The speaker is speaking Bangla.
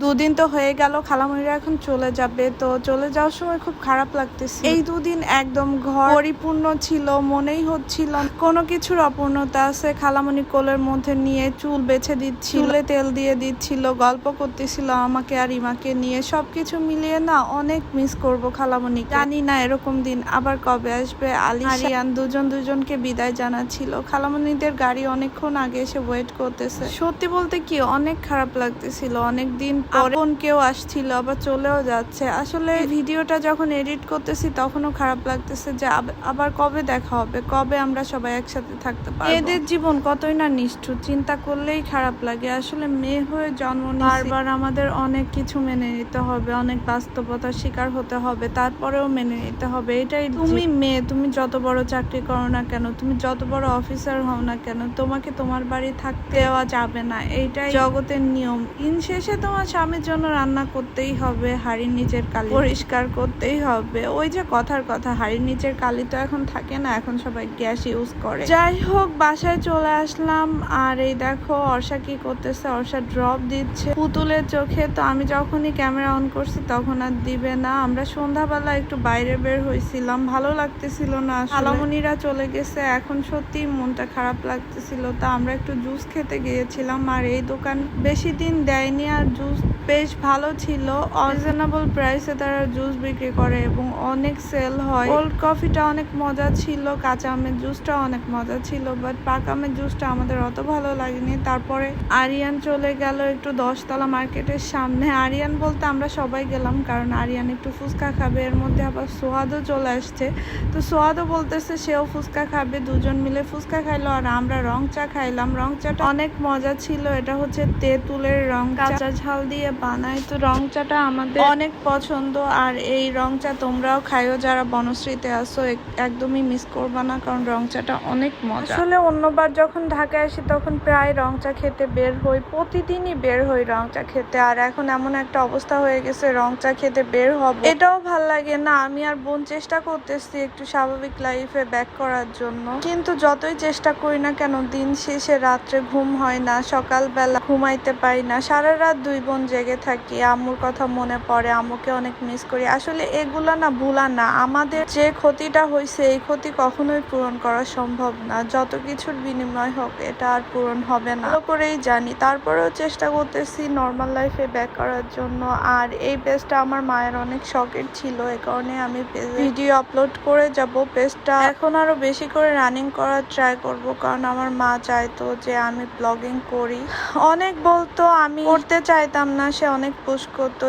দুদিন তো হয়ে গেল, খালামণিরা এখন চলে যাবে। তো চলে যাওয়ার সময় খুব খারাপ লাগতেছে। এই দুদিন একদম ঘর পরিপূর্ণ ছিল, মনেই হচ্ছিল কোনো কিছুর অপূর্ণতা আছে। খালামণি কোলের মধ্যে নিয়ে চুল বেছে দিচ্ছিল, চুলে তেল দিয়ে দিচ্ছিল, গল্প করতেছিল আমাকে আর ইমাকে নিয়ে। সবকিছু মিলিয়ে না অনেক মিস করব খালামণি। জানি না এরকম দিন আবার কবে আসবে। আরিয়ান দুজনকে বিদায় জানাচ্ছিল। খালামণিদের গাড়ি অনেকক্ষণ আগে এসে ওয়েট করতেছে। সত্যি বলতে কি অনেক খারাপ লাগতেছিল। অনেক দিন পর কেউ আসছিল, আবার চলেও যাচ্ছে। আসলে ভিডিওটা যখন এডিট করতেছি তখনও খারাপ লাগতেছে যে আবার কবে দেখা হবে, কবে আমরা সবাই একসাথে থাকতে পারবো। এদের জীবন কতই না নিষ্ঠুর, চিন্তা করলেই খারাপ লাগে। আসলে মেয়ে হয়ে জন্ম নিয়েছি, বারবার আমাদের অনেক কিছু মেনে নিতে হবে, অনেক বাস্তবতার শিকার হতে হবে, তারপরেও মেনে নিতে হবে। এটাই, তুমি মেয়ে, তুমি যত বড় চাকরি করো না কেন, তুমি যত বড় অফিসার হও না কেন, তোমাকে তোমার বাড়ি থাকতে দেওয়া যাবে না। এইটাই জগতের নিয়ম। দিন শেষে তোমার স্বামীর জন্য রান্না করতেই হবে, হাড়ির নিচের কালি পরিষ্কার করতেই হবে। ওই যে কথার কথা, হাড়ির নিচের কালি তো এখন থাকে না, এখন সবাই গ্যাস ইউজ করে। যাই হোক, বাসায় চলে আসলাম। আর এই দেখো অর্ষা কি করতেছে, অর্ষা ড্রপ দিচ্ছে পুতুলের চোখে। তো আমি যখনই ক্যামেরা অন করছি তখন আর দিবে না। আমরা সন্ধ্যাবেলা একটু বাইরে বের হয়েছিলাম, ভালো লাগতেছিল না। খালামণিরা চলে গেছে, এখন সত্যি মনটা খারাপ লাগতেছিল। তা আমরা একটু জুস খেতে গিয়েছিলাম। আর এই দোকান বেশি দিন দেয়নি, আর জুস বেশ ভালো ছিল। রিজনেবল প্রাইসে তারা জুস বিক্রি করে এবং অনেক সেল হয়। কোল্ড কফিটা অনেক মজা ছিল, কাঁচা আমের জুসটা অনেক মজা ছিল, বাট পাকা আমের জুসটা আমাদের অত ভালো লাগেনি। তারপরে আরিয়ান চলে গেল একটু 10তলা মার্কেটের সামনে। আরিয়ান বলতে আমরা সবাই গেলাম, কারণ আরিয়ান একটু ফুচকা খাবে। এর মধ্যে আবার সোয়াদও চলে আসছে। তো সোয়াদও বলতেছে সেও ফুচকা খাবে। দুজন মিলে ফুচকা খাইলো আর আমরা রং চা খাইলাম। রং চাটা অনেক মজা ছিল। এটা হচ্ছে তেঁতুলের রং, কাঁচা ঝাল দিয়ে বানায়। তো রং চাটা আমাদের অনেক পছন্দ। আর এই রং চা তোমরাও খাইও, যারা বনশ্রীতে আসো, একদমই মিস করবা না, কারণ রং চাটা অনেক মজা। আসলে অন্যবার যখন ঢাকায় আসি তখন প্রায় রং চা খেতে বের হই, প্রতিদিনই বের হই রং চা খেতে। আর এখন এমন একটা অবস্থা হয়ে গেছে, রং চা খেতে বের হব এটাও ভাল লাগে না। আমি আর বোন চেষ্টা করতেছি একটু স্বাভাবিক লাইফে ব্যাক করার জন্য, কিন্তু যতই চেষ্টা করি না কেন দিন শেষে রাত্রে ঘুম হয় না, সকালবেলা ঘুমাইতে পারি না, সারা রাত দুই বোন জেগে থাকি। আম্মুর কথা মনে পড়ে, আম্মুকে অনেক মিস করি। আসলে এগুলা না ভুলা না, আমাদের যে ক্ষতিটা হয়েছে এই ক্ষতি কখনোই পূরণ করা সম্ভব না। যত কিছুর বিনিময় হোক এটা আর পূরণ হবে না, ভালো করেই জানি। তারপরেও চেষ্টা করতেছি নর্মাল লাইফে ব্যাক করার জন্য। আর এই পেজটা আমার মায়ের অনেক শখের ছিল, এই কারণে আমি ভিডিও আপলোড করে যাব। পেজটা এখন আরো বেশি করে রানিং করার ট্রাই করব, কারণ আমার মা চাইতো যে আমি ব্লগিং করি। অনেক বলতো, আমি করতে চাইতাম না, সে অনেক পুশ করতো।